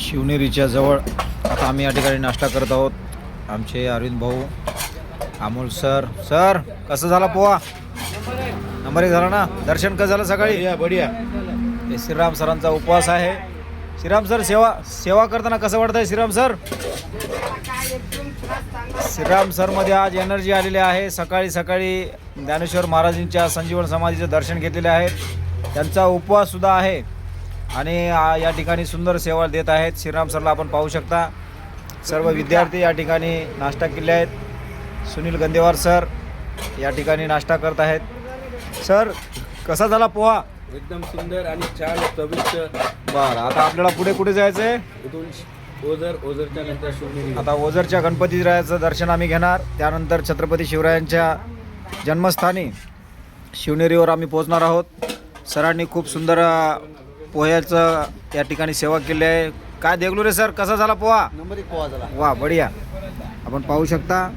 शिवनेरीच्या जवळ आता आम्ही या ठिकाणी नाश्ता करत आहोत. आमचे अरविंद भाऊ, अमोल सर. सर कसं झाला पोहा? नंबर 1 झाला ना. दर्शन कसं झालं सकाळी? बढिया. हे श्रीराम सरांचा उपवास आहे. श्रीराम सर सेवा करताना कसं वाटतंय श्रीराम सर? श्रीराम सर मध्ये आज एनर्जी आलेली आहे. सकाळी सकाळी ज्ञानेश्वर महाराजांच्या संजीवन समाधीचं दर्शन घेतलेले आहेत. त्यांचा उपवास सुद्धा आहे आणि या ठिकाणी सुंदर सेवा देत आहेत. श्रीराम सरला आपण पाहू शकता. सर्व विद्यार्थी या ठिकाणी नाश्ता केले आहेत. सुनील गंदेवार सर या ठिकाणी नाश्ता करत आहेत. सर कसा झाला पोहा? एकदम सुंदर आणि छान चविष्ट. बरं, आता आपल्याला पुढे कुठे जायचं आहे? इथून ओझरच्या नंतर शिवनेरी. आता ओझरच्या गणपतीरायाचं दर्शन आम्ही घेणार. त्यानंतर छत्रपती शिवरायांच्या जन्मस्थानी शिवनेरीवर आम्ही पोहोचणार आहोत. सरांनी खूप सुंदर पोह्याचं या ठिकाणी सेवा केली आहे. काय देगलू रे सर, कसा झाला पोहा? नंबर 1 पोहा झाला. वा बढिया. आपण पाहू शकता